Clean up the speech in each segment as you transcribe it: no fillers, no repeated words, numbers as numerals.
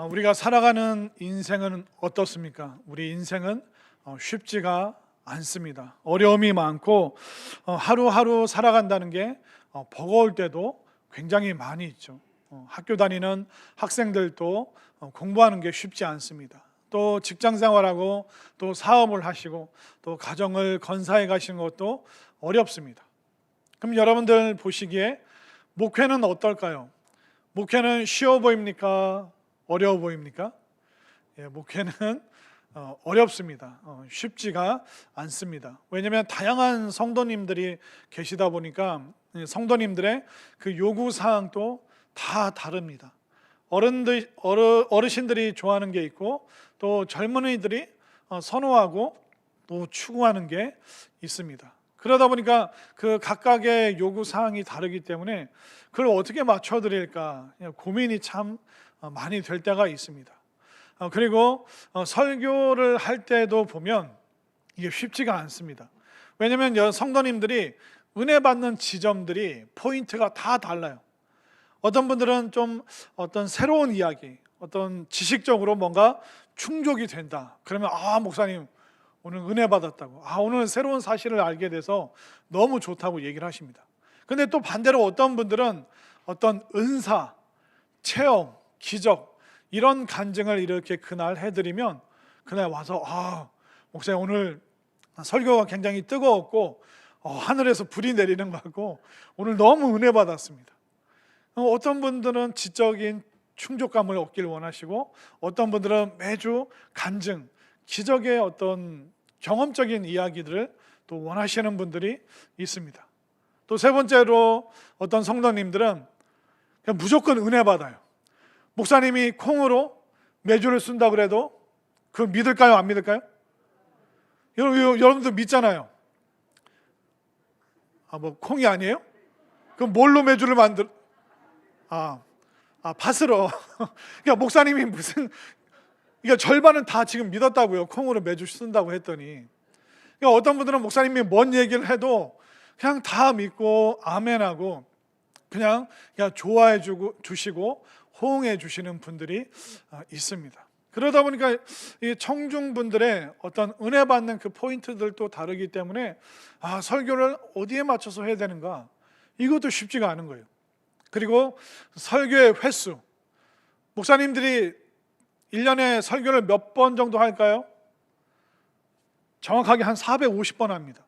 우리가 살아가는 인생은 어떻습니까? 우리 인생은 쉽지가 않습니다. 어려움이 많고 하루하루 살아간다는 게 버거울 때도 굉장히 많이 있죠. 학교 다니는 학생들도 공부하는 게 쉽지 않습니다. 또 직장 생활하고 또 사업을 하시고 또 가정을 건사해 가시는 것도 어렵습니다. 그럼 여러분들 보시기에 목회는 어떨까요? 목회는 쉬워 보입니까? 어려워 보입니까? 목회는 어렵습니다. 쉽지가 않습니다. 왜냐하면 다양한 성도님들이 계시다 보니까 성도님들의 그 요구 사항도 다 다릅니다. 어르신들이 좋아하는 게 있고 또 젊은이들이 선호하고 또 추구하는 게 있습니다. 그러다 보니까 그 각각의 요구 사항이 다르기 때문에 그걸 어떻게 맞춰 드릴까 고민이 참 많이 될 때가 있습니다. 그리고 설교를 할 때도 보면 이게 쉽지가 않습니다. 왜냐하면 성도님들이 은혜 받는 지점들이 포인트가 다 달라요. 어떤 분들은 좀 어떤 새로운 이야기, 어떤 지식적으로 뭔가 충족이 된다. 그러면 목사님 오늘 은혜 받았다고, 오늘 새로운 사실을 알게 돼서 너무 좋다고 얘기를 하십니다. 근데 또 반대로 어떤 분들은 어떤 은사, 체험, 기적 이런 간증을 이렇게 그날 해드리면 그날 와서 목사님 오늘 설교가 굉장히 뜨거웠고 하늘에서 불이 내리는 것 같고 오늘 너무 은혜 받았습니다. 어떤 분들은 지적인 충족감을 얻길 원하시고 어떤 분들은 매주 간증, 기적의 어떤 경험적인 이야기들을 또 원하시는 분들이 있습니다. 또 세 번째로 어떤 성도님들은 그냥 무조건 은혜 받아요. 목사님이 콩으로 매주를 쓴다 그래도 그걸 믿을까요? 안 믿을까요? 여러분들 믿잖아요. 뭐 콩이 아니에요? 그럼 뭘로 매주를 팥으로. 그러니까 목사님이 그러니까 절반은 다 지금 믿었다고요. 콩으로 매주 쓴다고 했더니. 그러니까 어떤 분들은 목사님이 뭔 얘기를 해도 그냥 다 믿고 아멘하고 그냥 좋아해 주시고 호응해 주시는 분들이 있습니다. 그러다 보니까 이 청중분들의 어떤 은혜 받는 그 포인트들도 다르기 때문에 설교를 어디에 맞춰서 해야 되는가 이것도 쉽지가 않은 거예요. 그리고 설교의 횟수, 목사님들이 1년에 설교를 몇 번 정도 할까요? 정확하게 한 450번 합니다.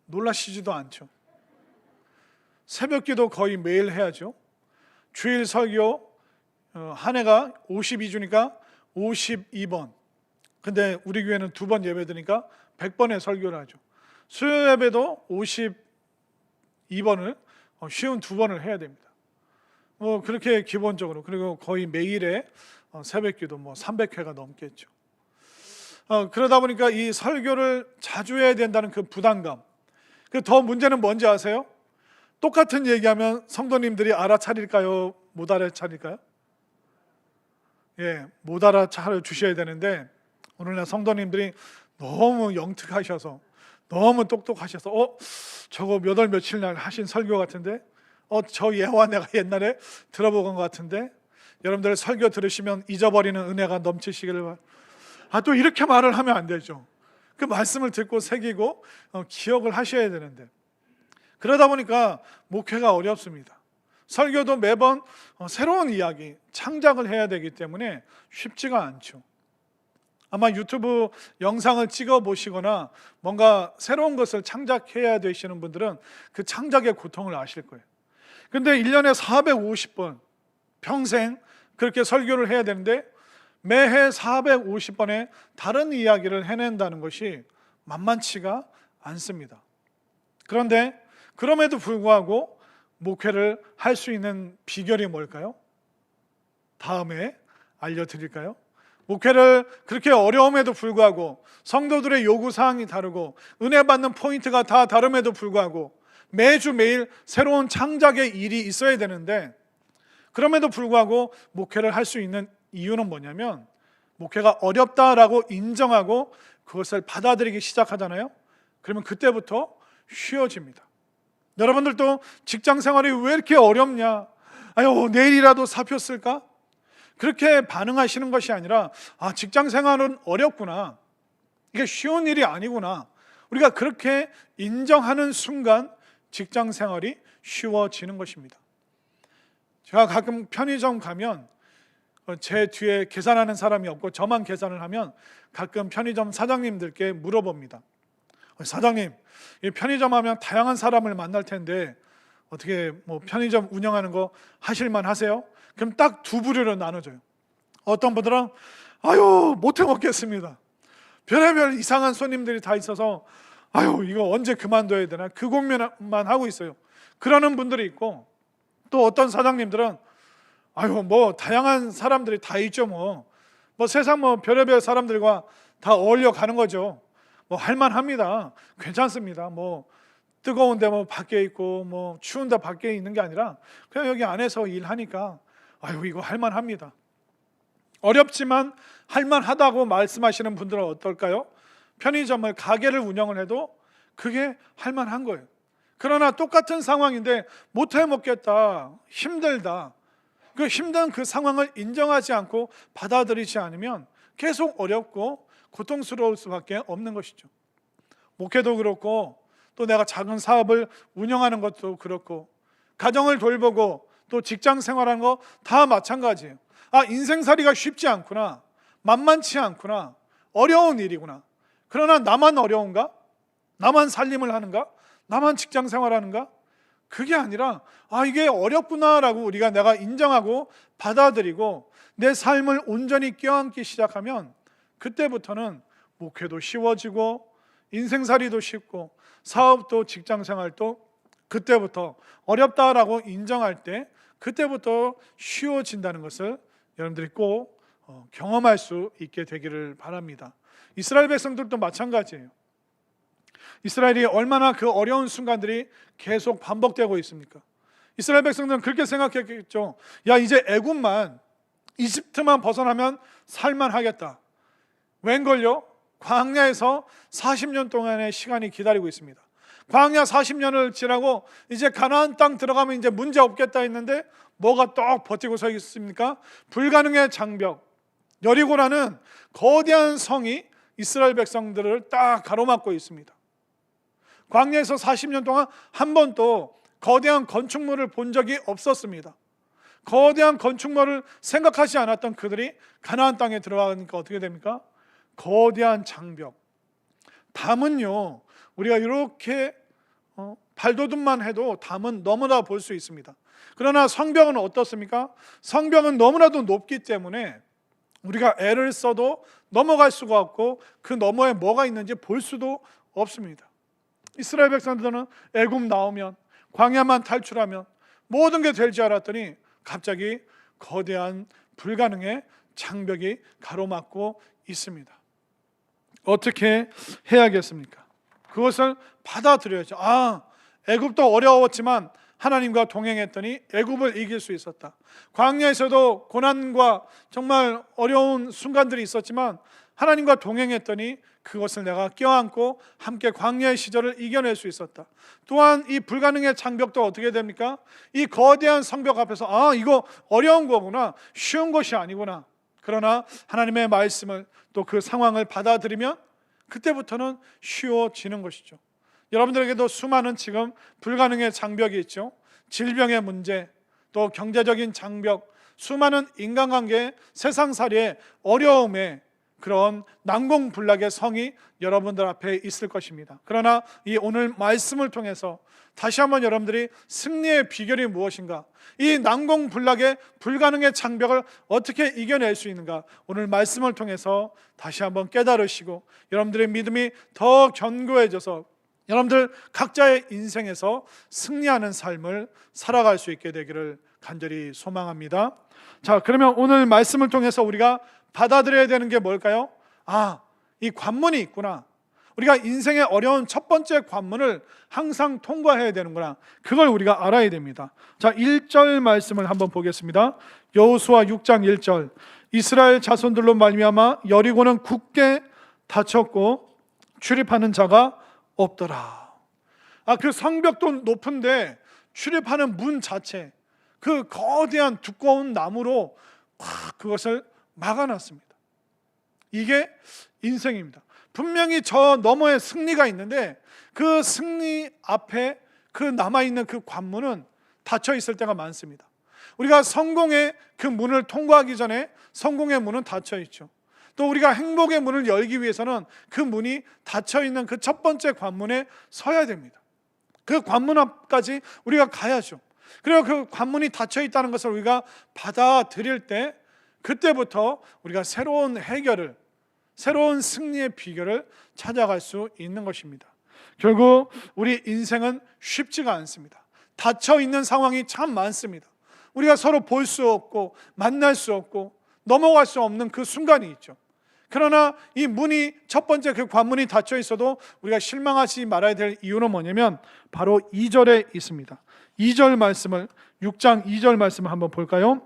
놀라시지도 않죠. 새벽기도 거의 매일 해야죠. 주일 설교 한 해가 52주니까 52번. 근데 우리 교회는 2번 예배 드니까 100번의 설교를 하죠. 수요 예배도 52번을 쉬운 2번을 해야 됩니다. 그렇게 기본적으로. 그리고 거의 매일에 새벽기도 300회가 넘겠죠. 그러다 보니까 이 설교를 자주 해야 된다는 그 부담감. 더 문제는 뭔지 아세요? 똑같은 얘기하면 성도님들이 알아차릴까요? 못 알아차릴까요? 못 알아차려 주셔야 되는데 오늘날 성도님들이 너무 영특하셔서 너무 똑똑하셔서 저거 몇 월 며칠 날 하신 설교 같은데 저 예화 내가 옛날에 들어본 것 같은데 여러분들 설교 들으시면 잊어버리는 은혜가 넘치시기를 바랍니다. 또 이렇게 말을 하면 안 되죠. 그 말씀을 듣고 새기고 기억을 하셔야 되는데 그러다 보니까 목회가 어렵습니다. 설교도 매번 새로운 이야기, 창작을 해야 되기 때문에 쉽지가 않죠. 아마 유튜브 영상을 찍어 보시거나 뭔가 새로운 것을 창작해야 되시는 분들은 그 창작의 고통을 아실 거예요. 근데 1년에 450번 평생 그렇게 설교를 해야 되는데 매해 450번의 다른 이야기를 해낸다는 것이 만만치가 않습니다. 그런데 그럼에도 불구하고 목회를 할 수 있는 비결이 뭘까요? 다음에 알려드릴까요? 목회를 그렇게 어려움에도 불구하고 성도들의 요구사항이 다르고 은혜 받는 포인트가 다 다름에도 불구하고 매주 매일 새로운 창작의 일이 있어야 되는데 그럼에도 불구하고 목회를 할 수 있는 이유는 뭐냐면 목회가 어렵다라고 인정하고 그것을 받아들이기 시작하잖아요. 그러면 그때부터 쉬워집니다. 여러분들도 직장 생활이 왜 이렇게 어렵냐? 내일이라도 사표 쓸까? 그렇게 반응하시는 것이 아니라 직장 생활은 어렵구나, 이게 쉬운 일이 아니구나, 우리가 그렇게 인정하는 순간 직장 생활이 쉬워지는 것입니다. 제가 가끔 편의점 가면 제 뒤에 계산하는 사람이 없고 저만 계산을 하면 가끔 편의점 사장님들께 물어봅니다. 사장님, 이 편의점 하면 다양한 사람을 만날 텐데 어떻게 편의점 운영하는 거 하실만 하세요? 그럼 딱 두 부류로 나눠져요. 어떤 분들은 아유 못해 먹겠습니다, 별의별 이상한 손님들이 다 있어서 아유 이거 언제 그만둬야 되나, 그 고민만 하고 있어요. 그러는 분들이 있고, 또 어떤 사장님들은 아유 다양한 사람들이 다 있죠, 세상 별의별 사람들과 다 어울려 가는 거죠. 할만합니다, 괜찮습니다, 뜨거운데 밖에 있고 추운데 밖에 있는 게 아니라 그냥 여기 안에서 일하니까 아유 이거 할만합니다. 어렵지만 할만하다고 말씀하시는 분들은 어떨까요? 편의점을, 가게를 운영을 해도 그게 할만한 거예요. 그러나 똑같은 상황인데 못해 먹겠다, 힘들다, 그 힘든 그 상황을 인정하지 않고 받아들이지 않으면 계속 어렵고 고통스러울 수밖에 없는 것이죠. 목회도 그렇고, 또 내가 작은 사업을 운영하는 것도 그렇고, 가정을 돌보고 또 직장 생활하는 거 다 마찬가지예요. 인생살이가 쉽지 않구나, 만만치 않구나, 어려운 일이구나. 그러나 나만 어려운가? 나만 살림을 하는가? 나만 직장 생활하는가? 그게 아니라 이게 어렵구나라고 내가 인정하고 받아들이고 내 삶을 온전히 껴안기 시작하면 그때부터는 목회도 쉬워지고 인생살이도 쉽고 사업도 직장 생활도 그때부터 어렵다라고 인정할 때 그때부터 쉬워진다는 것을 여러분들이 꼭 경험할 수 있게 되기를 바랍니다. 이스라엘 백성들도 마찬가지예요. 이스라엘이 얼마나 그 어려운 순간들이 계속 반복되고 있습니까? 이스라엘 백성들은 그렇게 생각했겠죠. 이제 애굽만, 이집트만 벗어나면 살만하겠다. 웬걸요? 광야에서 40년 동안의 시간이 기다리고 있습니다. 광야 40년을 지나고 이제 가나안 땅 들어가면 이제 문제 없겠다 했는데 뭐가 또 버티고 서 있습니까? 불가능의 장벽, 여리고라는 거대한 성이 이스라엘 백성들을 딱 가로막고 있습니다. 광야에서 40년 동안 한 번도 거대한 건축물을 본 적이 없었습니다. 거대한 건축물을 생각하지 않았던 그들이 가나안 땅에 들어가니까 어떻게 됩니까? 거대한 장벽. 담은요, 우리가 이렇게 발돋움만 해도 담은 너무나 볼 수 있습니다. 그러나 성벽은 어떻습니까? 성벽은 너무나도 높기 때문에 우리가 애를 써도 넘어갈 수가 없고 그 너머에 뭐가 있는지 볼 수도 없습니다. 이스라엘 백성들은 애굽 나오면, 광야만 탈출하면 모든 게 될 줄 알았더니 갑자기 거대한 불가능의 장벽이 가로막고 있습니다. 어떻게 해야겠습니까? 그것을 받아들여야죠. 애굽도 어려웠지만 하나님과 동행했더니 애굽을 이길 수 있었다. 광야에서도 고난과 정말 어려운 순간들이 있었지만 하나님과 동행했더니 그것을 내가 껴안고 함께 광야의 시절을 이겨낼 수 있었다. 또한 이 불가능의 장벽도 어떻게 됩니까? 이 거대한 성벽 앞에서 이거 어려운 거구나, 쉬운 것이 아니구나. 그러나 하나님의 말씀을 또 그 상황을 받아들이면 그때부터는 쉬워지는 것이죠. 여러분들에게도 수많은 지금 불가능의 장벽이 있죠. 질병의 문제, 또 경제적인 장벽, 수많은 인간관계, 세상살이의 어려움에 그런 난공불락의 성이 여러분들 앞에 있을 것입니다. 그러나 이 오늘 말씀을 통해서 다시 한번 여러분들이 승리의 비결이 무엇인가, 이 난공불락의 불가능의 장벽을 어떻게 이겨낼 수 있는가, 오늘 말씀을 통해서 다시 한번 깨달으시고 여러분들의 믿음이 더 견고해져서 여러분들 각자의 인생에서 승리하는 삶을 살아갈 수 있게 되기를 간절히 소망합니다. 자, 그러면 오늘 말씀을 통해서 우리가 받아들여야 되는 게 뭘까요? 이 관문이 있구나. 우리가 인생의 어려운 첫 번째 관문을 항상 통과해야 되는구나. 그걸 우리가 알아야 됩니다. 자, 1절 말씀을 한번 보겠습니다. 여호수아 6장 1절. 이스라엘 자손들로 말미암아 여리고는 굳게 닫혔고 출입하는 자가 없더라. 그 성벽도 높은데 출입하는 문 자체, 그 거대한 두꺼운 나무로 그것을 막아놨습니다. 이게 인생입니다. 분명히 저 너머에 승리가 있는데 그 승리 앞에 그 남아있는 그 관문은 닫혀 있을 때가 많습니다. 우리가 성공의 그 문을 통과하기 전에 성공의 문은 닫혀 있죠. 또 우리가 행복의 문을 열기 위해서는 그 문이 닫혀 있는 그 첫 번째 관문에 서야 됩니다. 그 관문 앞까지 우리가 가야죠. 그리고 그 관문이 닫혀 있다는 것을 우리가 받아들일 때 그때부터 우리가 새로운 해결을, 새로운 승리의 비결을 찾아갈 수 있는 것입니다. 결국 우리 인생은 쉽지가 않습니다. 닫혀 있는 상황이 참 많습니다. 우리가 서로 볼 수 없고 만날 수 없고 넘어갈 수 없는 그 순간이 있죠. 그러나 이 문이, 첫 번째 그 관문이 닫혀 있어도 우리가 실망하지 말아야 될 이유는 뭐냐면 바로 2절에 있습니다. 2절 말씀을, 6장 2절 말씀을 한번 볼까요?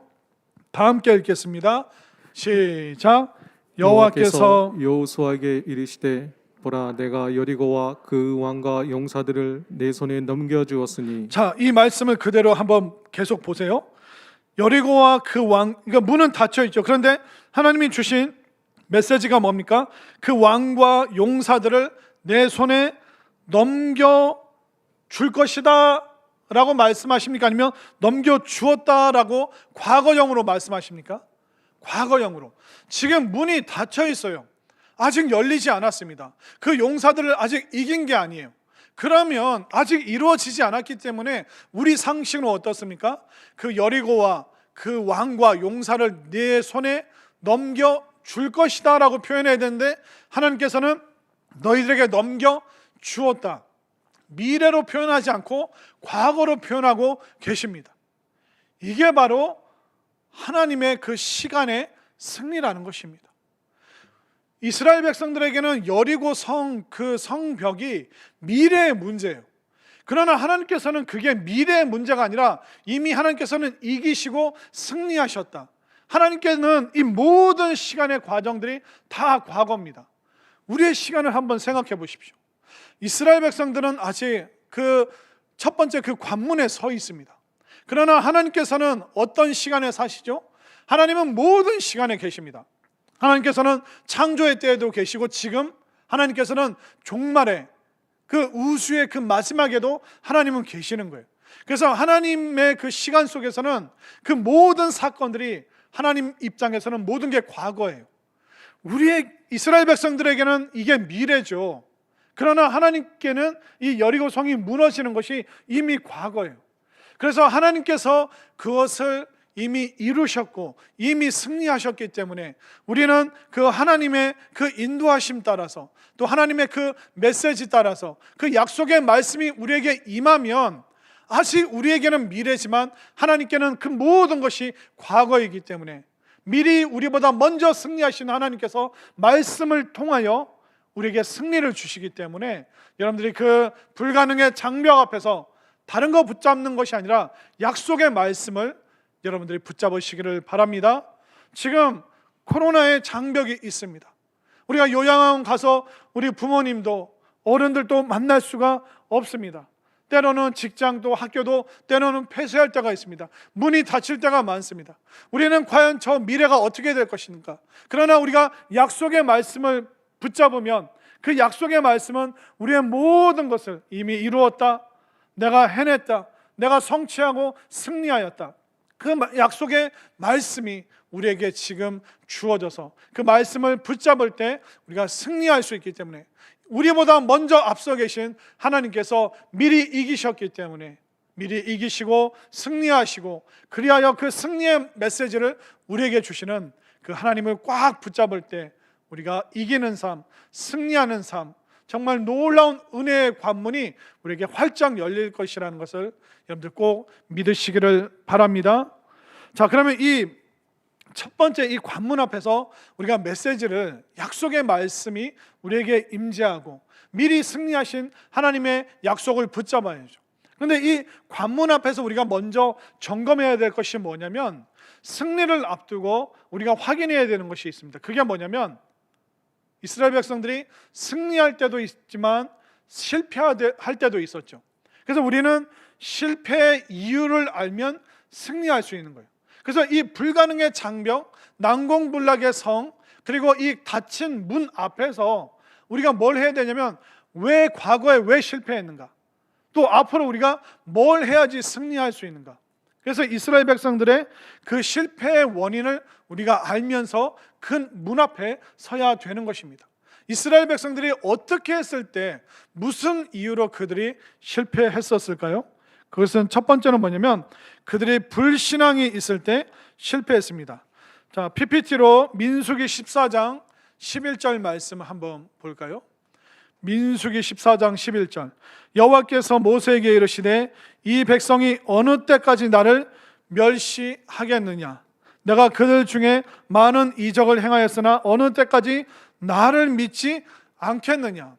다 함께 읽겠습니다. 시작. 여호와께서 여호수아에게 이르시되 보라, 내가 여리고와 그 왕과 용사들을 내 손에 넘겨주었으니. 자, 이 말씀을 그대로 한번 계속 보세요. 여리고와 그 왕, 그러니까 문은 닫혀 있죠. 그런데 하나님이 주신 메시지가 뭡니까? 그 왕과 용사들을 내 손에 넘겨줄 것이다 라고 말씀하십니까? 아니면 넘겨주었다라고 과거형으로 말씀하십니까? 과거형으로. 지금 문이 닫혀 있어요. 아직 열리지 않았습니다. 그 용사들을 아직 이긴 게 아니에요. 그러면 아직 이루어지지 않았기 때문에 우리 상식은 어떻습니까? 그 여리고와 그 왕과 용사를 내 손에 넘겨줄 것이다 라고 표현해야 되는데 하나님께서는 너희들에게 넘겨주었다, 미래로 표현하지 않고 과거로 표현하고 계십니다. 이게 바로 하나님의 그 시간의 승리라는 것입니다. 이스라엘 백성들에게는 여리고 그 성벽이 미래의 문제예요. 그러나 하나님께서는 그게 미래의 문제가 아니라 이미 하나님께서는 이기시고 승리하셨다. 하나님께는 이 모든 시간의 과정들이 다 과거입니다. 우리의 시간을 한번 생각해 보십시오. 이스라엘 백성들은 아직 그 첫 번째 그 관문에 서 있습니다. 그러나 하나님께서는 어떤 시간에 사시죠? 하나님은 모든 시간에 계십니다. 하나님께서는 창조의 때에도 계시고 지금 하나님께서는 종말에 그 우수의 그 마지막에도 하나님은 계시는 거예요. 그래서 하나님의 그 시간 속에서는 그 모든 사건들이 하나님 입장에서는 모든 게 과거예요. 우리의 이스라엘 백성들에게는 이게 미래죠. 그러나 하나님께는 이 여리고 성이 무너지는 것이 이미 과거예요. 그래서 하나님께서 그것을 이미 이루셨고 이미 승리하셨기 때문에 우리는 그 하나님의 그 인도하심 따라서 또 하나님의 그 메시지 따라서 그 약속의 말씀이 우리에게 임하면 아직 우리에게는 미래지만 하나님께는 그 모든 것이 과거이기 때문에 미리 우리보다 먼저 승리하신 하나님께서 말씀을 통하여 우리에게 승리를 주시기 때문에 여러분들이 그 불가능의 장벽 앞에서 다른 거 붙잡는 것이 아니라 약속의 말씀을 여러분들이 붙잡으시기를 바랍니다. 지금 코로나의 장벽이 있습니다. 우리가 요양원 가서 우리 부모님도 어른들도 만날 수가 없습니다. 때로는 직장도 학교도 때로는 폐쇄할 때가 있습니다. 문이 닫힐 때가 많습니다. 우리는 과연 저 미래가 어떻게 될 것인가? 그러나 우리가 약속의 말씀을 붙잡으면 그 약속의 말씀은 우리의 모든 것을 이미 이루었다, 내가 해냈다, 내가 성취하고 승리하였다, 그 약속의 말씀이 우리에게 지금 주어져서 그 말씀을 붙잡을 때 우리가 승리할 수 있기 때문에 우리보다 먼저 앞서 계신 하나님께서 미리 이기셨기 때문에 미리 이기시고 승리하시고 그리하여 그 승리의 메시지를 우리에게 주시는 그 하나님을 꽉 붙잡을 때 우리가 이기는 삶, 승리하는 삶, 정말 놀라운 은혜의 관문이 우리에게 활짝 열릴 것이라는 것을 여러분들 꼭 믿으시기를 바랍니다. 자, 그러면 이 첫 번째 이 관문 앞에서 우리가 메시지를, 약속의 말씀이 우리에게 임재하고 미리 승리하신 하나님의 약속을 붙잡아야죠. 그런데 이 관문 앞에서 우리가 먼저 점검해야 될 것이 뭐냐면 승리를 앞두고 우리가 확인해야 되는 것이 있습니다. 그게 뭐냐면 이스라엘 백성들이 승리할 때도 있지만 실패할 때도 있었죠. 그래서 우리는 실패의 이유를 알면 승리할 수 있는 거예요. 그래서 이 불가능의 장벽, 난공불락의 성, 그리고 이 닫힌 문 앞에서 우리가 뭘 해야 되냐면, 왜 과거에 왜 실패했는가, 또 앞으로 우리가 뭘 해야지 승리할 수 있는가. 그래서 이스라엘 백성들의 그 실패의 원인을 우리가 알면서 큰 문 앞에 서야 되는 것입니다. 이스라엘 백성들이 어떻게 했을 때, 무슨 이유로 그들이 실패했었을까요? 그것은 첫 번째는 뭐냐면, 그들이 불신앙이 있을 때 실패했습니다. 자, PPT로 민수기 14장 11절 말씀 한번 볼까요? 민수기 14장 11절. 여호와께서 모세에게 이르시되 이 백성이 어느 때까지 나를 멸시하겠느냐? 내가 그들 중에 많은 이적을 행하였으나 어느 때까지 나를 믿지 않겠느냐?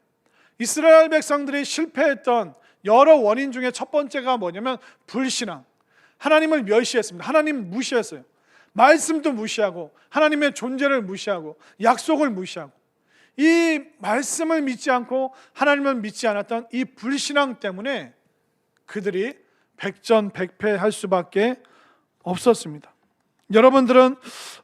이스라엘 백성들이 실패했던 여러 원인 중에 첫 번째가 뭐냐면 불신앙. 하나님을 멸시했습니다. 하나님 무시했어요. 말씀도 무시하고, 하나님의 존재를 무시하고, 약속을 무시하고, 이 말씀을 믿지 않고 하나님을 믿지 않았던 이 불신앙 때문에 그들이 백전백패할 수밖에 없었습니다. 여러분들은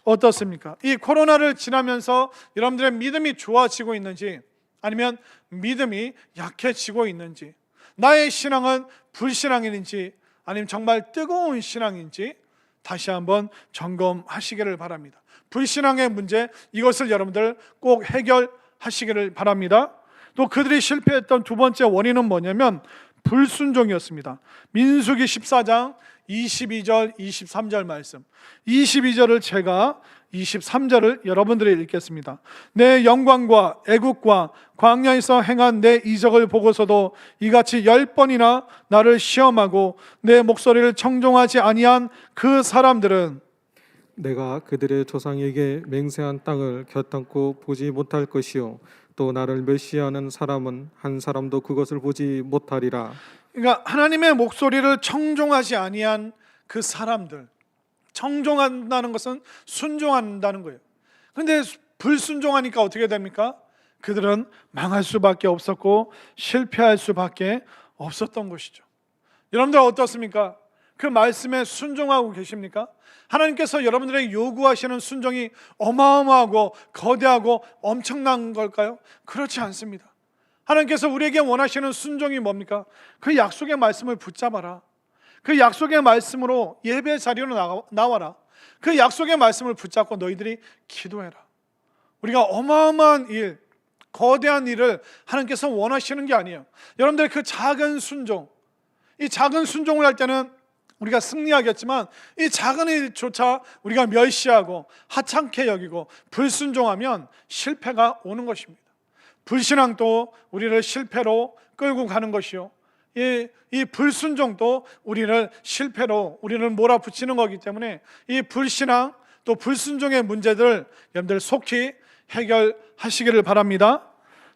어떻습니까? 이 코로나를 지나면서 여러분들의 믿음이 좋아지고 있는지, 아니면 믿음이 약해지고 있는지, 나의 신앙은 불신앙인지 아니면 정말 뜨거운 신앙인지 다시 한번 점검하시기를 바랍니다. 불신앙의 문제, 이것을 여러분들 꼭 해결하시기를 바랍니다. 또 그들이 실패했던 두 번째 원인은 뭐냐면 불순종이었습니다. 민수기 14장 22절 23절 말씀, 22절을 제가 23절을 여러분들이 읽겠습니다. 내 영광과 애국과 광야에서 행한 내 이적을 보고서도 이같이 10번이나 나를 시험하고 내 목소리를 청종하지 아니한 그 사람들은 내가 그들의 조상에게 맹세한 땅을 겨탐고 보지 못할 것이요 또 나를 멸시하는 사람은 한 사람도 그것을 보지 못하리라. 그러니까 하나님의 목소리를 청종하지 아니한 그 사람들, 청종한다는 것은 순종한다는 거예요. 그런데 불순종하니까 어떻게 됩니까? 그들은 망할 수밖에 없었고 실패할 수밖에 없었던 것이죠. 여러분들 어떻습니까? 그 말씀에 순종하고 계십니까? 하나님께서 여러분들에게 요구하시는 순종이 어마어마하고 거대하고 엄청난 걸까요? 그렇지 않습니다. 하나님께서 우리에게 원하시는 순종이 뭡니까? 그 약속의 말씀을 붙잡아라. 그 약속의 말씀으로 예배 자리로 나와라. 그 약속의 말씀을 붙잡고 너희들이 기도해라. 우리가 어마어마한 일, 거대한 일을 하나님께서 원하시는 게 아니에요. 여러분들 그 작은 순종, 이 작은 순종을 할 때는 우리가 승리하겠지만 이 작은 일조차 우리가 멸시하고 하찮게 여기고 불순종하면 실패가 오는 것입니다. 불신앙도 우리를 실패로 끌고 가는 것이요, 이 불순종도 우리를 실패로 우리를 몰아붙이는 거기 때문에 이 불신앙 또 불순종의 문제들 여러분들 속히 해결하시기를 바랍니다.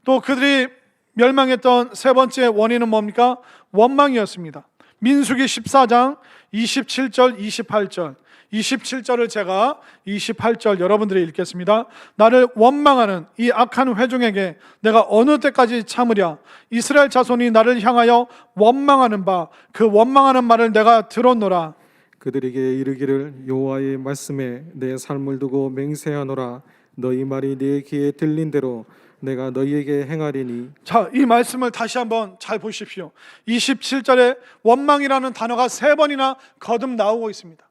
또 그들이 멸망했던 세 번째 원인은 뭡니까? 원망이었습니다. 민수기 14장 27절 28절 27절을 제가 28절 여러분들이 읽겠습니다. 나를 원망하는 이 악한 회중에게 내가 어느 때까지 참으랴? 이스라엘 자손이 나를 향하여 원망하는 바 그 원망하는 말을 내가 들었노라. 그들에게 이르기를 여호와의 말씀에 내 삶을 두고 맹세하노라. 너희 말이 내 귀에 들린 대로 내가 너희에게 행하리니. 자, 이 말씀을 다시 한번 잘 보십시오. 27절에 원망이라는 단어가 세 번이나 거듭 나오고 있습니다.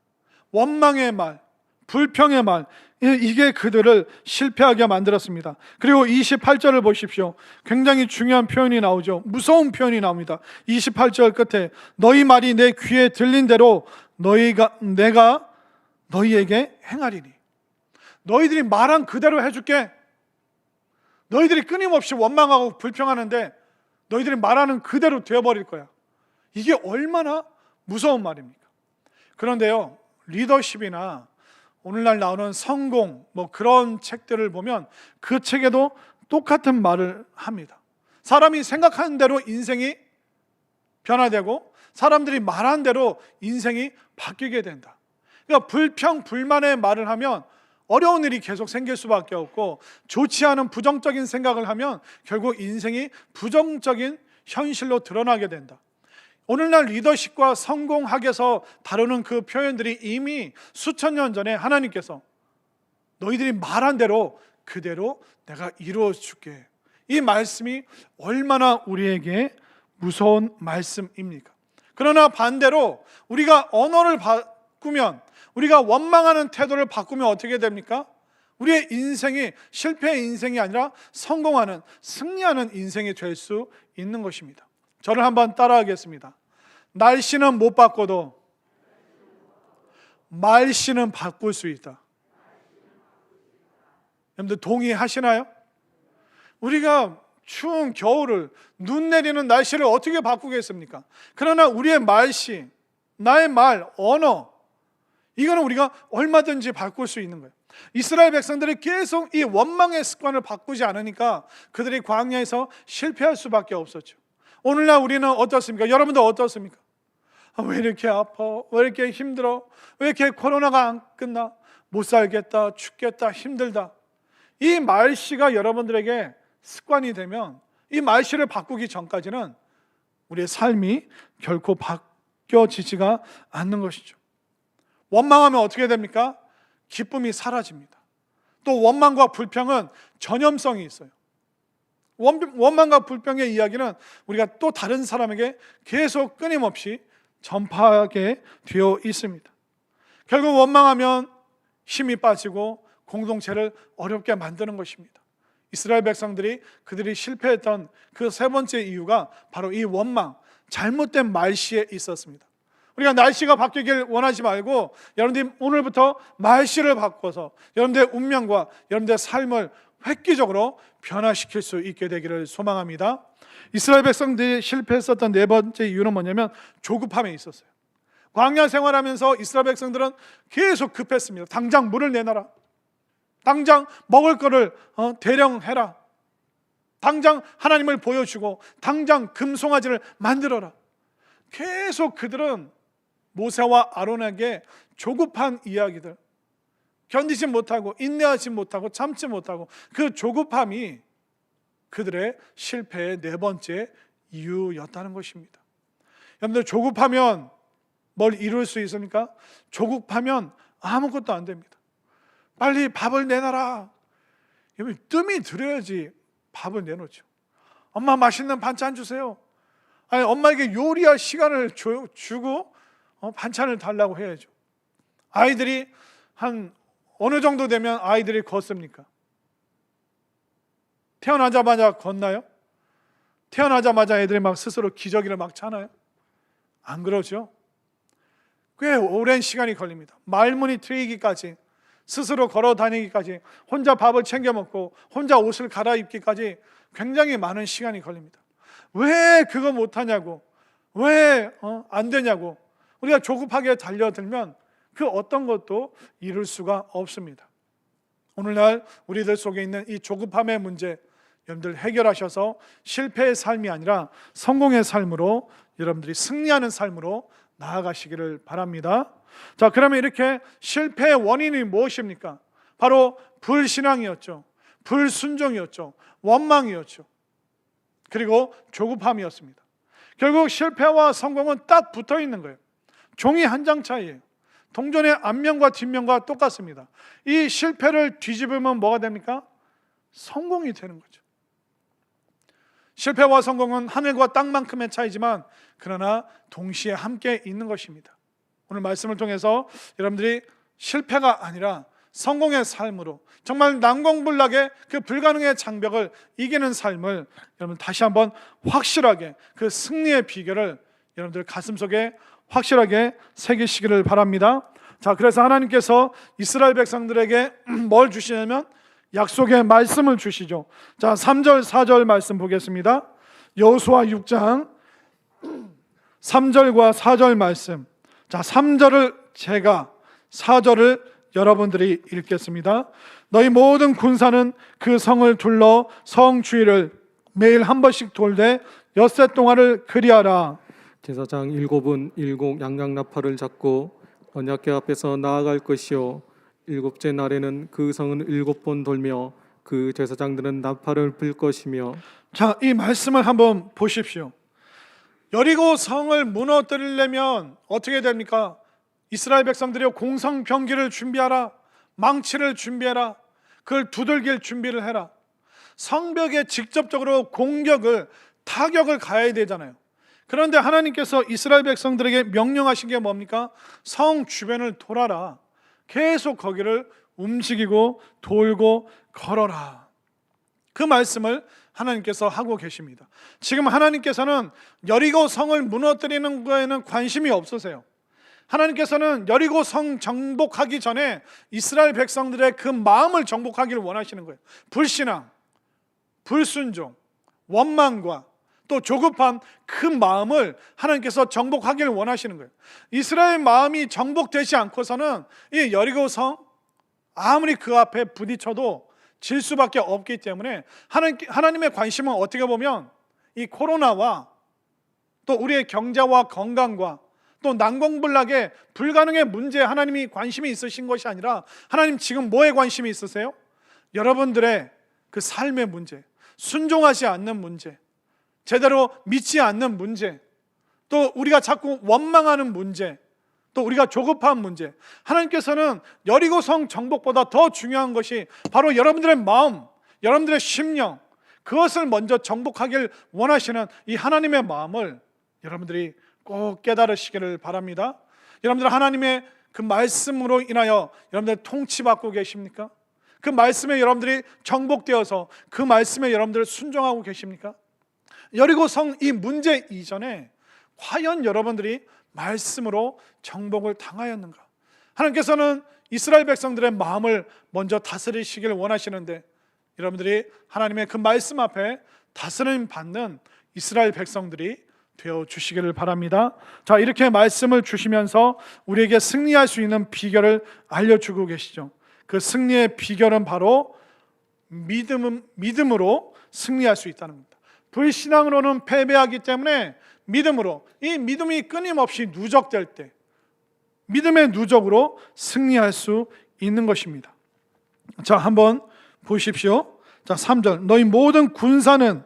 원망의 말, 불평의 말, 이게 그들을 실패하게 만들었습니다. 그리고 28절을 보십시오. 굉장히 중요한 표현이 나오죠. 무서운 표현이 나옵니다. 28절 끝에 너희 말이 내 귀에 들린 대로 내가 너희에게 행하리니. 너희들이 말한 그대로 해줄게. 너희들이 끊임없이 원망하고 불평하는데 너희들이 말하는 그대로 되어버릴 거야. 이게 얼마나 무서운 말입니까? 그런데요, 리더십이나 오늘날 나오는 성공 그런 책들을 보면 그 책에도 똑같은 말을 합니다. 사람이 생각하는 대로 인생이 변화되고 사람들이 말한 대로 인생이 바뀌게 된다. 그러니까 불평, 불만의 말을 하면 어려운 일이 계속 생길 수밖에 없고, 좋지 않은 부정적인 생각을 하면 결국 인생이 부정적인 현실로 드러나게 된다. 오늘날 리더십과 성공학에서 다루는 그 표현들이 이미 수천 년 전에 하나님께서 너희들이 말한 대로 그대로 내가 이루어 줄게, 이 말씀이 얼마나 우리에게 무서운 말씀입니까? 그러나 반대로 우리가 언어를 바꾸면, 우리가 원망하는 태도를 바꾸면 어떻게 됩니까? 우리의 인생이 실패의 인생이 아니라 성공하는, 승리하는 인생이 될 수 있는 것입니다. 저를 한번 따라하겠습니다. 날씨는 못 바꿔도 말씨는 바꿀 수 있다. 여러분들 동의하시나요? 우리가 추운 겨울을, 눈 내리는 날씨를 어떻게 바꾸겠습니까? 그러나 우리의 말씨, 나의 말, 언어, 이거는 우리가 얼마든지 바꿀 수 있는 거예요. 이스라엘 백성들이 계속 이 원망의 습관을 바꾸지 않으니까 그들이 광야에서 실패할 수밖에 없었죠. 오늘날 우리는 어떻습니까? 여러분도 어떻습니까? 왜 이렇게 아파? 왜 이렇게 힘들어? 왜 이렇게 코로나가 안 끝나? 못 살겠다, 죽겠다, 힘들다. 이 말씨가 여러분들에게 습관이 되면, 이 말씨를 바꾸기 전까지는 우리의 삶이 결코 바뀌어지지가 않는 것이죠. 원망하면 어떻게 됩니까? 기쁨이 사라집니다. 또 원망과 불평은 전염성이 있어요. 원망과 불평의 이야기는 우리가 또 다른 사람에게 계속 끊임없이 전파하게 되어 있습니다. 결국 원망하면 힘이 빠지고 공동체를 어렵게 만드는 것입니다. 이스라엘 백성들이 그들이 실패했던 그 세 번째 이유가 바로 이 원망, 잘못된 말씨에 있었습니다. 우리가 날씨가 바뀌길 원하지 말고 여러분들이 오늘부터 말씨를 바꿔서 여러분들의 운명과 여러분들의 삶을 획기적으로 변화시킬 수 있게 되기를 소망합니다. 이스라엘 백성들이 실패했었던 네 번째 이유는 뭐냐면 조급함에 있었어요. 광야 생활하면서 이스라엘 백성들은 계속 급했습니다. 당장 물을 내놔라, 당장 먹을 거를 대령해라, 당장 하나님을 보여주고 당장 금송아지를 만들어라. 계속 그들은 모세와 아론에게 조급한 이야기들, 견디지 못하고 인내하지 못하고 참지 못하고, 그 조급함이 그들의 실패의 네 번째 이유였다는 것입니다. 여러분들, 조급하면 뭘 이룰 수 있습니까? 조급하면 아무것도 안 됩니다. 빨리 밥을 내놔라. 뜸이 들어야지 밥을 내놓죠. 엄마 맛있는 반찬 주세요. 아니, 엄마에게 요리할 시간을 주고 반찬을 달라고 해야죠. 아이들이 한 어느 정도 되면 아이들이 걷습니까? 태어나자마자 걷나요? 태어나자마자 애들이 막 스스로 기저귀를 막 차나요? 안 그러죠. 꽤 오랜 시간이 걸립니다. 말문이 트이기까지, 스스로 걸어 다니기까지, 혼자 밥을 챙겨 먹고 혼자 옷을 갈아입기까지 굉장히 많은 시간이 걸립니다. 왜 그거 못하냐고, 왜 안 되냐고 우리가 조급하게 달려들면 그 어떤 것도 이룰 수가 없습니다. 오늘날 우리들 속에 있는 이 조급함의 문제, 여러분들 해결하셔서 실패의 삶이 아니라 성공의 삶으로, 여러분들이 승리하는 삶으로 나아가시기를 바랍니다. 자, 그러면 이렇게 실패의 원인이 무엇입니까? 바로 불신앙이었죠. 불순종이었죠. 원망이었죠. 그리고 조급함이었습니다. 결국 실패와 성공은 딱 붙어 있는 거예요. 종이 한 장 차이예요. 동전의 앞면과 뒷면과 똑같습니다. 이 실패를 뒤집으면 뭐가 됩니까? 성공이 되는 거죠. 실패와 성공은 하늘과 땅만큼의 차이지만 그러나 동시에 함께 있는 것입니다. 오늘 말씀을 통해서 여러분들이 실패가 아니라 성공의 삶으로, 정말 난공불락의 그 불가능의 장벽을 이기는 삶을 여러분 다시 한번 확실하게, 그 승리의 비결을 여러분들 가슴속에 확실하게 새기시기를 바랍니다. 자, 그래서 하나님께서 이스라엘 백성들에게 뭘 주시냐면 약속의 말씀을 주시죠. 자, 3절 4절 말씀 보겠습니다. 여호수아 6장 3절과 4절 말씀. 자, 3절을 제가, 4절을 여러분들이 읽겠습니다. 너희 모든 군사는 그 성을 둘러 성 주위를 매일 한 번씩 돌되 엿새 동안을 그리하라. 제사장 7은 일곱 양양나팔을 잡고 언약궤 앞에서 나아갈 것이요, 일곱째 날에는 그 성은 7번 돌며 그 제사장들은 나팔을 불 것이며. 자, 이 말씀을 한번 보십시오. 여리고 성을 무너뜨리려면 어떻게 됩니까? 이스라엘 백성들이 공성병기를 준비하라, 망치를 준비해라, 그걸 두들길 준비를 해라. 성벽에 직접적으로 타격을 가해야 되잖아요. 그런데 하나님께서 이스라엘 백성들에게 명령하신 게 뭡니까? 성 주변을 돌아라. 계속 거기를 움직이고 돌고 걸어라. 그 말씀을 하나님께서 하고 계십니다. 지금 하나님께서는 여리고 성을 무너뜨리는 거에는 관심이 없으세요. 하나님께서는 여리고 성 정복하기 전에 이스라엘 백성들의 그 마음을 정복하기를 원하시는 거예요. 불신앙, 불순종, 원망과 또 조급한 그 마음을 하나님께서 정복하기를 원하시는 거예요. 이스라엘 마음이 정복되지 않고서는 이 여리고 성 아무리 그 앞에 부딪혀도 질 수밖에 없기 때문에 하나님의 관심은 어떻게 보면 이 코로나와 또 우리의 경제와 건강과 또 난공불락의 불가능의 문제에 하나님이 관심이 있으신 것이 아니라 하나님 지금 뭐에 관심이 있으세요? 여러분들의 그 삶의 문제, 순종하지 않는 문제, 제대로 믿지 않는 문제, 또 우리가 자꾸 원망하는 문제, 또 우리가 조급한 문제. 하나님께서는 여리고 성 정복보다 더 중요한 것이 바로 여러분들의 마음, 여러분들의 심령, 그것을 먼저 정복하길 원하시는 이 하나님의 마음을 여러분들이 꼭 깨달으시기를 바랍니다. 여러분들 하나님의 그 말씀으로 인하여 여러분들 통치받고 계십니까? 그 말씀에 여러분들이 정복되어서 그 말씀에 여러분들 순종하고 계십니까? 여리고 성 이 문제 이전에 과연 여러분들이 말씀으로 정복을 당하였는가? 하나님께서는 이스라엘 백성들의 마음을 먼저 다스리시길 원하시는데 여러분들이 하나님의 그 말씀 앞에 다스림 받는 이스라엘 백성들이 되어 주시기를 바랍니다. 자, 이렇게 말씀을 주시면서 우리에게 승리할 수 있는 비결을 알려주고 계시죠. 그 승리의 비결은 바로 믿음으로 승리할 수 있다는 겁니다. 불신앙으로는 패배하기 때문에 믿음으로, 이 믿음이 끊임없이 누적될 때 믿음의 누적으로 승리할 수 있는 것입니다. 자, 한번 보십시오. 자, 3절. 너희 모든 군사는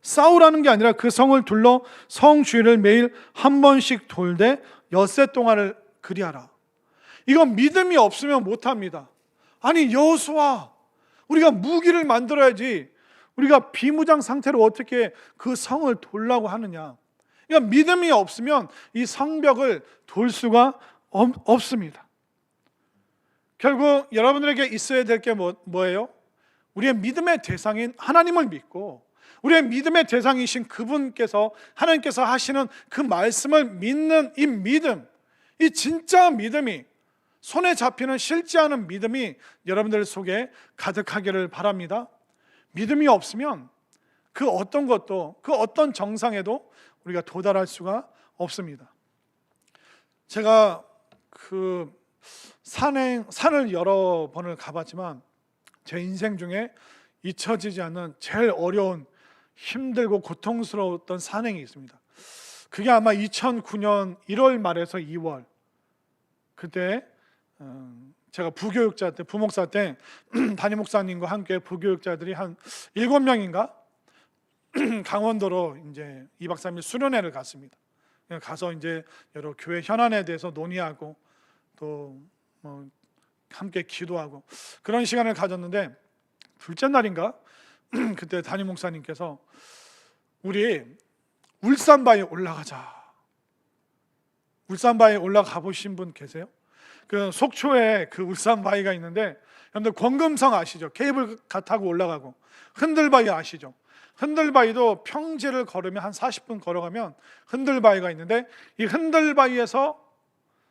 싸우라는 게 아니라 그 성을 둘러 성 주위를 매일 한 번씩 돌되 엿새 동안을 그리하라. 이건 믿음이 없으면 못합니다. 아니 여호수아, 우리가 무기를 만들어야지 우리가 비무장 상태로 어떻게 그 성을 돌라고 하느냐. 그러니까 믿음이 없으면 이 성벽을 돌 수가 없습니다. 결국 여러분들에게 있어야 될 게 뭐예요? 우리의 믿음의 대상인 하나님을 믿고 우리의 믿음의 대상이신 그분께서 하나님께서 하시는 그 말씀을 믿는 이 믿음, 이 진짜 믿음이 손에 잡히는 실제하는 믿음이 여러분들 속에 가득하기를 바랍니다. 믿음이 없으면 그 어떤 것도 그 어떤 정상에도 우리가 도달할 수가 없습니다. 제가 그 산을 여러 번을 가봤지만 제 인생 중에 잊혀지지 않는 제일 어려운 힘들고 고통스러웠던 산행이 있습니다. 그게 아마 2009년 1월 말에서 2월 그때 제가 부교육자 때 부목사 때 담임 목사님과 함께 부교육자들이 한 7명인가 강원도로 이제 2박 3일 수련회를 갔습니다. 가서 이제 여러 교회 현안에 대해서 논의하고 또 뭐 함께 기도하고 그런 시간을 가졌는데 둘째 날인가 그때 담임 목사님께서 우리 울산바위에 올라가자. 울산바위에 올라가 보신 분 계세요? 그 속초에 그 울산바위가 있는데 여러분들 권금성 아시죠? 케이블카 타고 올라가고 흔들바위 아시죠? 흔들바위도 평지를 걸으면 한 40분 걸어가면 흔들바위가 있는데 이 흔들바위에서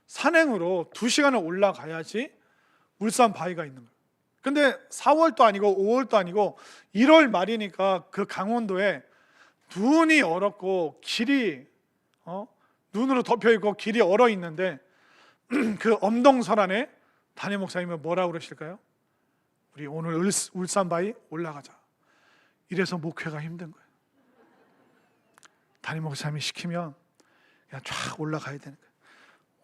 산행으로 2시간을 올라가야지 울산바위가 있는 거예요. 근데 4월도 아니고 5월도 아니고 1월 말이니까 그 강원도에 눈이 얼었고 길이 눈으로 덮여 있고 길이 얼어 있는데 그 엄동설안에 담임 목사님은 뭐라고 그러실까요? 우리 오늘 울산바위 올라가자. 이래서 목회가 힘든 거예요. 담임 목사님이 시키면 그냥 쫙 올라가야 되는 거예요.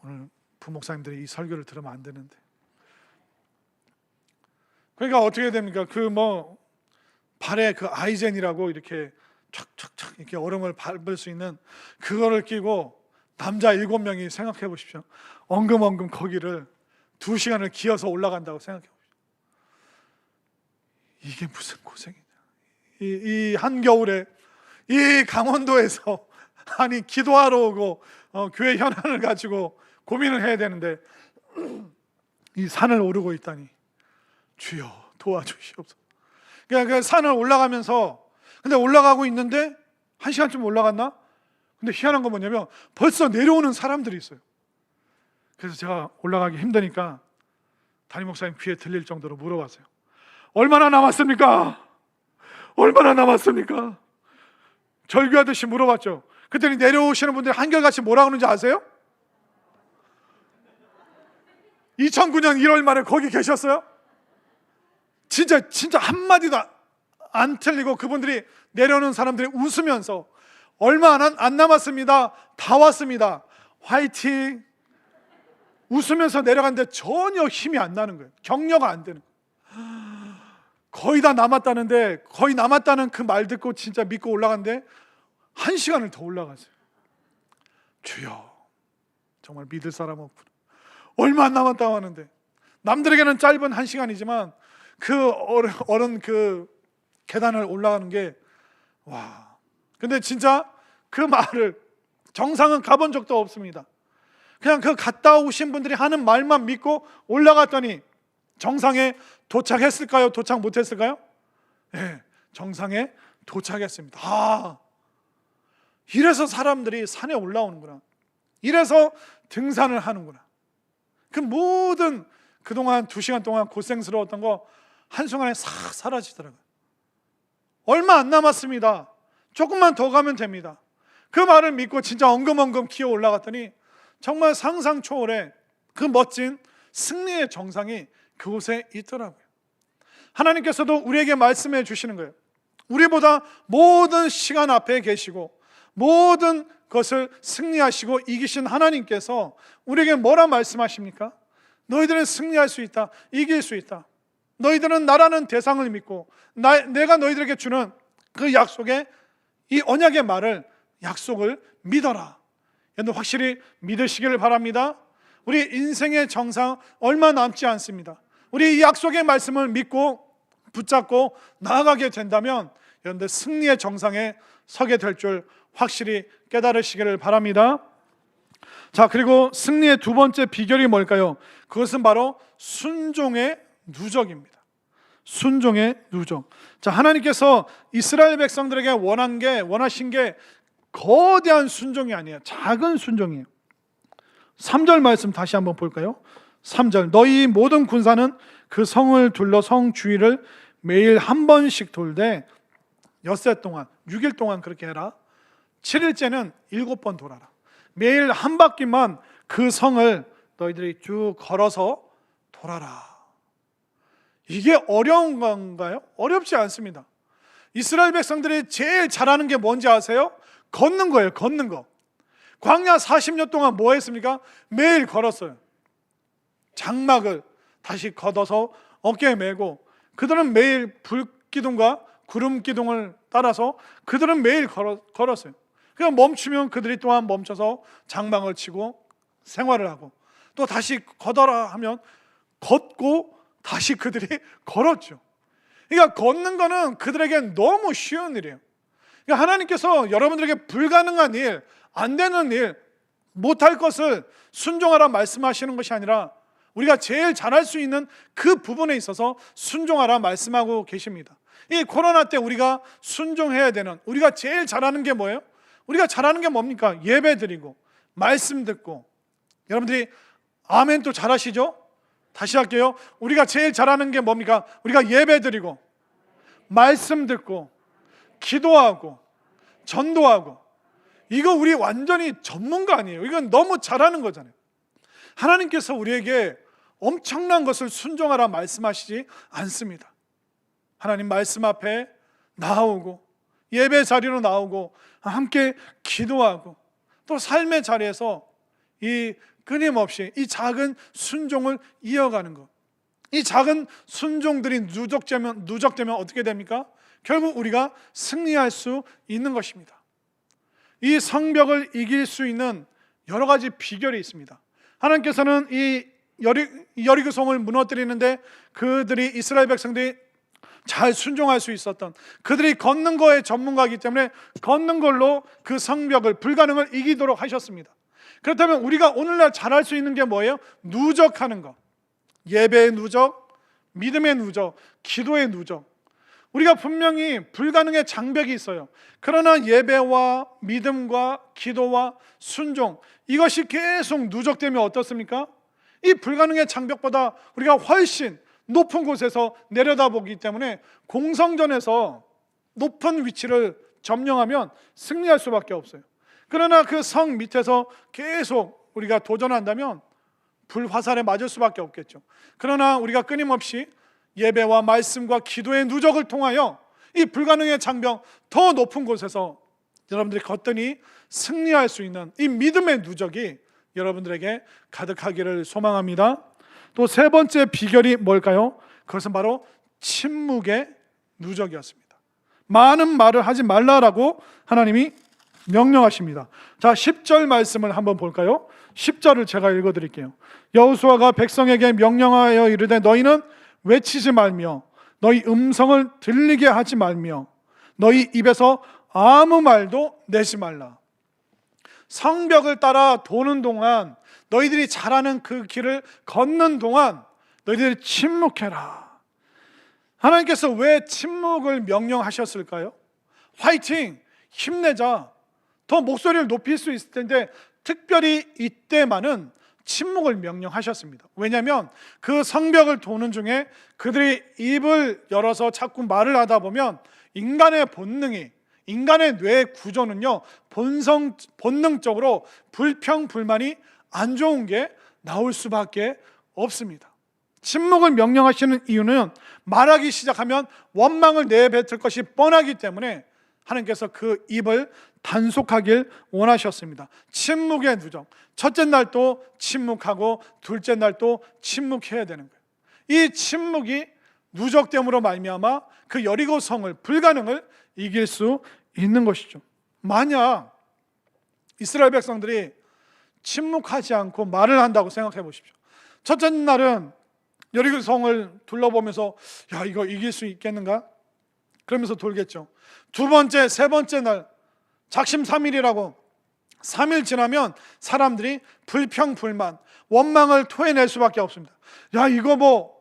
오늘 부목사님들이 이 설교를 들으면 안 되는데. 그러니까 어떻게 됩니까? 그 발에 그 아이젠이라고 이렇게 촥촥촥 이렇게 얼음을 밟을 수 있는 그거를 끼고 남자 7명이 생각해 보십시오. 엉금엉금 거기를 2시간을 기어서 올라간다고 생각해 보십시오. 이게 무슨 고생이냐. 이 한겨울에 이 강원도에서 아니 기도하러 오고 교회 현안을 가지고 고민을 해야 되는데 이 산을 오르고 있다니 주여 도와주시옵소서. 그러니까 그 산을 올라가면서 근데 올라가고 있는데 1시간쯤 올라갔나? 근데 희한한 건 뭐냐면 벌써 내려오는 사람들이 있어요. 그래서 제가 올라가기 힘드니까 담임 목사님 귀에 들릴 정도로 물어봤어요. 얼마나 남았습니까? 얼마나 남았습니까? 절규하듯이 물어봤죠. 그랬더니 내려오시는 분들이 한결같이 뭐라 그러는지 아세요? 2009년 1월 말에 거기 계셨어요? 진짜 한마디도 안 틀리고 그분들이 내려오는 사람들이 웃으면서 얼마 안 남았습니다. 다 왔습니다. 화이팅! 웃으면서 내려갔는데 전혀 힘이 안 나는 거예요. 격려가 안 되는 거예요. 거의 다 남았다는데 거의 남았다는 그 말 듣고 진짜 믿고 올라갔는데 1시간을 더 올라갔어요. 주여 정말 믿을 사람 없구나. 얼마 안 남았다고 하는데 남들에게는 짧은 1시간이지만 그 어른 그 계단을 올라가는 게 와. 근데 진짜 그 말을 정상은 가본 적도 없습니다. 그냥 그 갔다 오신 분들이 하는 말만 믿고 올라갔더니 정상에 도착했을까요? 도착 못했을까요? 네, 정상에 도착했습니다. 아, 이래서 사람들이 산에 올라오는구나. 이래서 등산을 하는구나. 그 모든 그동안 2시간 동안 고생스러웠던 거 한순간에 싹 사라지더라고요. 얼마 안 남았습니다. 조금만 더 가면 됩니다. 그 말을 믿고 진짜 엉금엉금 기어 올라갔더니 정말 상상 초월의 그 멋진 승리의 정상이 그곳에 있더라고요. 하나님께서도 우리에게 말씀해 주시는 거예요. 우리보다 모든 시간 앞에 계시고 모든 것을 승리하시고 이기신 하나님께서 우리에게 뭐라 말씀하십니까? 너희들은 승리할 수 있다. 이길 수 있다. 너희들은 나라는 대상을 믿고 내가 너희들에게 주는 그 약속의 이 언약의 말을 약속을 믿어라. 여러분 확실히 믿으시기를 바랍니다. 우리 인생의 정상 얼마 남지 않습니다. 우리 이 약속의 말씀을 믿고 붙잡고 나아가게 된다면 여러분들 승리의 정상에 서게 될 줄 확실히 깨달으시기를 바랍니다. 자, 그리고 승리의 두 번째 비결이 뭘까요? 그것은 바로 순종의 누적입니다. 순종의 누적. 자, 하나님께서 이스라엘 백성들에게 원하신 게 거대한 순종이 아니에요. 작은 순종이에요. 3절 말씀 다시 한번 볼까요? 3절 너희 모든 군사는 그 성을 둘러 성 주위를 매일 한 번씩 돌되 엿새 동안 6일 동안 그렇게 해라. 7일째는 7번 돌아라. 매일 한 바퀴만 그 성을 너희들이 쭉 걸어서 돌아라. 이게 어려운 건가요? 어렵지 않습니다. 이스라엘 백성들이 제일 잘하는 게 뭔지 아세요? 걷는 거예요. 걷는 거. 광야 40년 동안 뭐 했습니까? 매일 걸었어요. 장막을 다시 걷어서 어깨에 메고 그들은 매일 불기둥과 구름기둥을 따라서 그들은 매일 걸었어요. 그냥 멈추면 그들이 또한 멈춰서 장막을 치고 생활을 하고 또 다시 걷어라 하면 걷고 다시 그들이 걸었죠. 그러니까 걷는 거는 그들에게 너무 쉬운 일이에요. 그러니까 하나님께서 여러분들에게 불가능한 일, 안 되는 일, 못할 것을 순종하라 말씀하시는 것이 아니라 우리가 제일 잘할 수 있는 그 부분에 있어서 순종하라 말씀하고 계십니다. 이 코로나 때 우리가 순종해야 되는, 우리가 제일 잘하는 게 뭐예요? 우리가 잘하는 게 뭡니까? 예배 드리고 말씀 듣고. 여러분들이 아멘 또 잘하시죠? 다시 할게요. 우리가 제일 잘하는 게 뭡니까? 우리가 예배 드리고 말씀 듣고 기도하고 전도하고. 이거 우리 완전히 전문가 아니에요. 이건 너무 잘하는 거잖아요. 하나님께서 우리에게 엄청난 것을 순종하라 말씀하시지 않습니다. 하나님 말씀 앞에 나오고 예배 자리로 나오고 함께 기도하고 또 삶의 자리에서 이 끊임없이 이 작은 순종을 이어가는 것. 이 작은 순종들이 누적되면 어떻게 됩니까? 결국 우리가 승리할 수 있는 것입니다. 이 성벽을 이길 수 있는 여러 가지 비결이 있습니다. 하나님께서는 이 여리고성을 무너뜨리는데 그들이 이스라엘 백성들이 잘 순종할 수 있었던, 그들이 걷는 거에 전문가이기 때문에 걷는 걸로 그 성벽을, 불가능을 이기도록 하셨습니다. 그렇다면 우리가 오늘날 잘할 수 있는 게 뭐예요? 누적하는 것. 예배의 누적, 믿음의 누적, 기도의 누적. 우리가 분명히 불가능의 장벽이 있어요. 그러나 예배와 믿음과 기도와 순종, 이것이 계속 누적되면 어떻습니까? 이 불가능의 장벽보다 우리가 훨씬 높은 곳에서 내려다보기 때문에 공성전에서 높은 위치를 점령하면 승리할 수밖에 없어요. 그러나 그 성 밑에서 계속 우리가 도전한다면 불화살에 맞을 수밖에 없겠죠. 그러나 우리가 끊임없이 예배와 말씀과 기도의 누적을 통하여 이 불가능의 장벽, 더 높은 곳에서 여러분들이 걷더니 승리할 수 있는 이 믿음의 누적이 여러분들에게 가득하기를 소망합니다. 또 세 번째 비결이 뭘까요? 그것은 바로 침묵의 누적이었습니다. 많은 말을 하지 말라라고 하나님이 명령하십니다. 자, 10절 말씀을 한번 볼까요? 10절을 제가 읽어드릴게요. 여호수아가 백성에게 명령하여 이르되 너희는 외치지 말며 너희 음성을 들리게 하지 말며 너희 입에서 아무 말도 내지 말라. 성벽을 따라 도는 동안, 너희들이 잘하는 그 길을 걷는 동안 너희들이 침묵해라. 하나님께서 왜 침묵을 명령하셨을까요? 화이팅! 힘내자. 더 목소리를 높일 수 있을 텐데 특별히 이때만은 침묵을 명령하셨습니다. 왜냐하면 그 성벽을 도는 중에 그들이 입을 열어서 자꾸 말을 하다 보면 인간의 본능이, 인간의 뇌 구조는요, 본능적으로 불평불만이 안 좋은 게 나올 수밖에 없습니다. 침묵을 명령하시는 이유는 말하기 시작하면 원망을 내뱉을 것이 뻔하기 때문에 하나님께서 그 입을 단속하길 원하셨습니다. 침묵의 누적. 첫째 날도 침묵하고 둘째 날도 침묵해야 되는 거예요. 이 침묵이 누적됨으로 말미암아 그 여리고 성을, 불가능을 이길 수 있는 것이죠. 만약 이스라엘 백성들이 침묵하지 않고 말을 한다고 생각해 보십시오. 첫째 날은 여리고 성을 둘러보면서 야, 이거 이길 수 있겠는가? 그러면서 돌겠죠. 두 번째, 세 번째 날 작심삼일이라고 3일 지나면 사람들이 불평불만, 원망을 토해낼 수밖에 없습니다. 야, 이거 뭐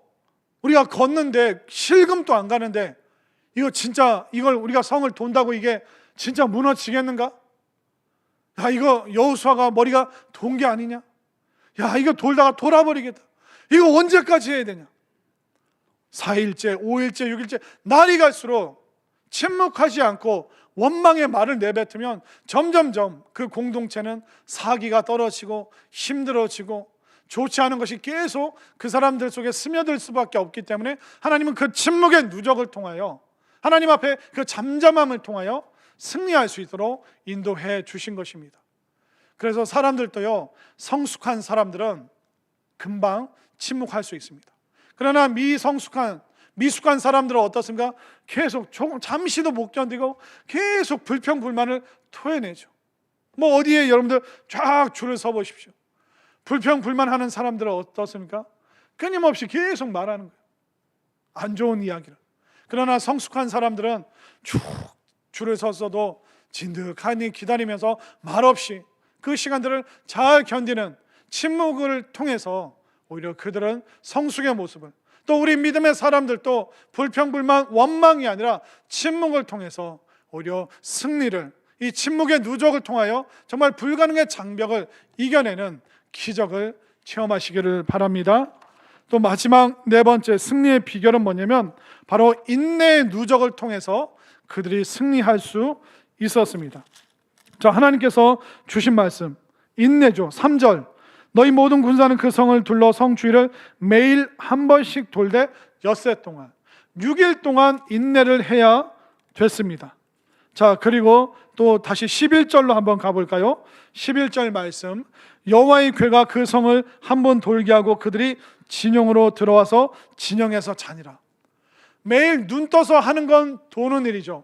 우리가 걷는데 실금도 안 가는데 이거 진짜, 이걸 우리가 성을 돈다고 이게 진짜 무너지겠는가? 야, 이거 여호수아가 머리가 돈 게 아니냐? 야, 이거 돌다가 돌아버리겠다. 이거 언제까지 해야 되냐? 4일째, 5일째, 6일째 날이 갈수록 침묵하지 않고 원망의 말을 내뱉으면 점점점 그 공동체는 사기가 떨어지고 힘들어지고 좋지 않은 것이 계속 그 사람들 속에 스며들 수밖에 없기 때문에 하나님은 그 침묵의 누적을 통하여, 하나님 앞에 그 잠잠함을 통하여 승리할 수 있도록 인도해 주신 것입니다. 그래서 사람들도요, 성숙한 사람들은 금방 침묵할 수 있습니다. 그러나 미숙한 사람들은 어떻습니까? 계속 조금 잠시도 못 견디고 계속 불평불만을 토해내죠. 뭐 어디에 여러분들 쫙 줄을 서 보십시오. 불평불만하는 사람들은 어떻습니까? 끊임없이 계속 말하는 거예요. 안 좋은 이야기를. 그러나 성숙한 사람들은 쭉 줄을 섰어도 진득하니 기다리면서 말없이 그 시간들을 잘 견디는 침묵을 통해서 오히려 그들은 성숙의 모습을, 또 우리 믿음의 사람들도 불평불만, 원망이 아니라 침묵을 통해서 오히려 승리를, 이 침묵의 누적을 통하여 정말 불가능의 장벽을 이겨내는 기적을 체험하시기를 바랍니다. 또 마지막 네 번째 승리의 비결은 뭐냐면 바로 인내의 누적을 통해서 그들이 승리할 수 있었습니다. 자, 하나님께서 주신 말씀 인내죠. 3절 너희 모든 군사는 그 성을 둘러 성 주위를 매일 한 번씩 돌되 엿새 동안 6일 동안 인내를 해야 됐습니다. 자, 그리고 또 다시 11절로 한번 가볼까요? 11절 말씀 여호와의 궤가 그 성을 한 번 돌게 하고 그들이 진영으로 들어와서 진영에서 자니라. 매일 눈 떠서 하는 건 도는 일이죠.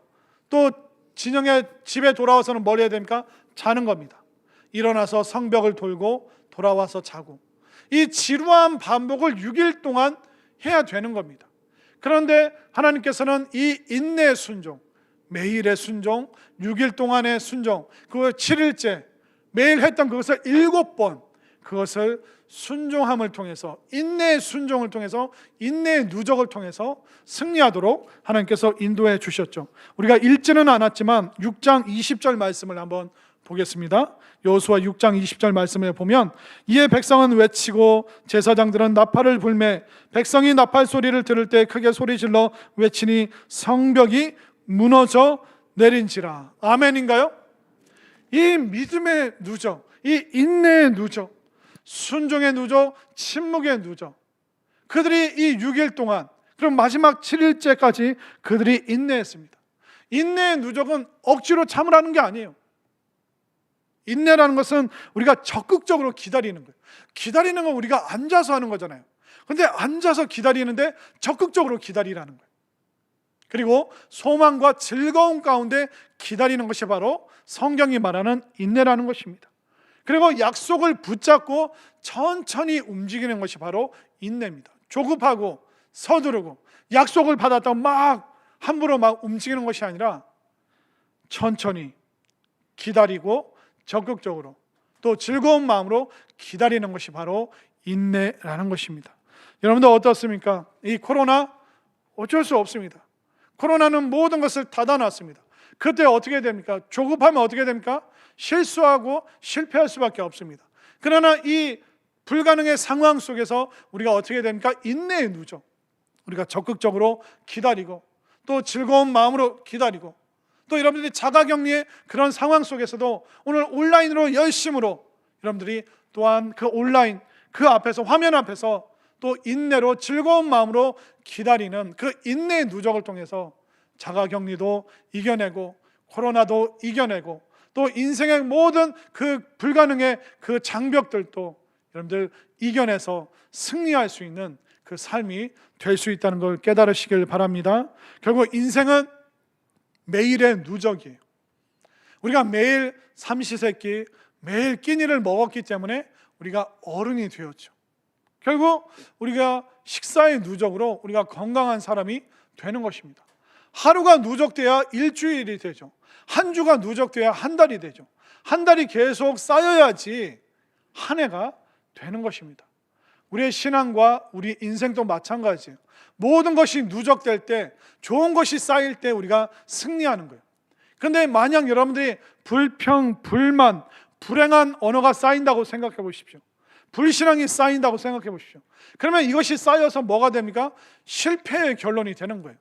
또 진영의 집에 돌아와서는 뭘 해야 됩니까? 자는 겁니다. 일어나서 성벽을 돌고 돌아와서 자고, 이 지루한 반복을 6일 동안 해야 되는 겁니다. 그런데 하나님께서는 이 인내의 순종, 매일의 순종, 6일 동안의 순종, 그 7일째 매일 했던 그것을 7번, 그것을 순종함을 통해서, 인내의 순종을 통해서, 인내의 누적을 통해서 승리하도록 하나님께서 인도해 주셨죠. 우리가 읽지는 않았지만 6장 20절 말씀을 한번 보겠습니다. 여호수아 6장 20절 말씀을 보면, 이에 백성은 외치고 제사장들은 나팔을 불매 백성이 나팔 소리를 들을 때 크게 소리질러 외치니 성벽이 무너져 내린지라. 아멘인가요? 이 믿음의 누적, 이 인내의 누적, 순종의 누적, 침묵의 누적, 그들이 이 6일 동안, 그럼 마지막 7일째까지 그들이 인내했습니다. 인내의 누적은 억지로 참으라는 게 아니에요. 인내라는 것은 우리가 적극적으로 기다리는 거예요. 기다리는 건 우리가 앉아서 하는 거잖아요. 그런데 앉아서 기다리는데 적극적으로 기다리라는 거예요. 그리고 소망과 즐거움 가운데 기다리는 것이 바로 성경이 말하는 인내라는 것입니다. 그리고 약속을 붙잡고 천천히 움직이는 것이 바로 인내입니다. 조급하고 서두르고 약속을 받았다고 막 함부로 막 움직이는 것이 아니라 천천히 기다리고 적극적으로 또 즐거운 마음으로 기다리는 것이 바로 인내라는 것입니다. 여러분들 어떻습니까? 이 코로나 어쩔 수 없습니다. 코로나는 모든 것을 닫아놨습니다. 그때 어떻게 됩니까? 조급하면 어떻게 됩니까? 실수하고 실패할 수밖에 없습니다. 그러나 이 불가능의 상황 속에서 우리가 어떻게 됩니까? 인내의 누적, 우리가 적극적으로 기다리고 또 즐거운 마음으로 기다리고, 또 여러분들이 자가격리의 그런 상황 속에서도 오늘 온라인으로 열심으로 여러분들이 또한 그 온라인 그 앞에서, 화면 앞에서 또 인내로 즐거운 마음으로 기다리는 그 인내의 누적을 통해서 자가격리도 이겨내고 코로나도 이겨내고 또 인생의 모든 그 불가능의 그 장벽들도 여러분들 이겨내서 승리할 수 있는 그 삶이 될 수 있다는 걸 깨달으시길 바랍니다. 결국 인생은 매일의 누적이에요. 우리가 매일 삼시세끼 매일 끼니를 먹었기 때문에 우리가 어른이 되었죠. 결국 우리가 식사의 누적으로 우리가 건강한 사람이 되는 것입니다. 하루가 누적돼야 일주일이 되죠. 한 주가 누적돼야 한 달이 되죠. 한 달이 계속 쌓여야지 한 해가 되는 것입니다. 우리의 신앙과 우리 인생도 마찬가지예요. 모든 것이 누적될 때, 좋은 것이 쌓일 때 우리가 승리하는 거예요. 그런데 만약 여러분들이 불평, 불만, 불행한 언어가 쌓인다고 생각해 보십시오. 불신앙이 쌓인다고 생각해 보십시오. 그러면 이것이 쌓여서 뭐가 됩니까? 실패의 결론이 되는 거예요.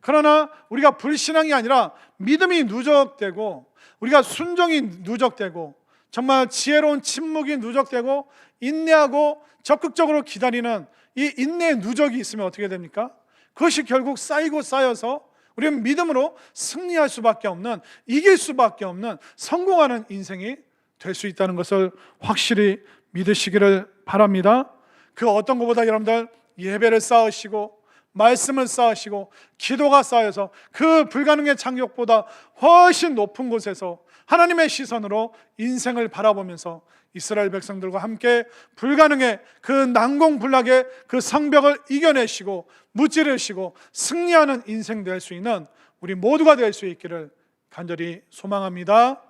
그러나 우리가 불신앙이 아니라 믿음이 누적되고, 우리가 순종이 누적되고, 정말 지혜로운 침묵이 누적되고, 인내하고 적극적으로 기다리는 이 인내의 누적이 있으면 어떻게 됩니까? 그것이 결국 쌓이고 쌓여서 우리는 믿음으로 승리할 수밖에 없는, 이길 수밖에 없는 성공하는 인생이 될 수 있다는 것을 확실히 믿으시기를 바랍니다. 그 어떤 것보다 여러분들 예배를 쌓으시고 말씀을 쌓으시고 기도가 쌓여서 그 불가능의 장벽보다 훨씬 높은 곳에서 하나님의 시선으로 인생을 바라보면서 이스라엘 백성들과 함께 불가능의 그 난공불락의 그 성벽을 이겨내시고 무찌르시고 승리하는 인생 될 수 있는 우리 모두가 될 수 있기를 간절히 소망합니다.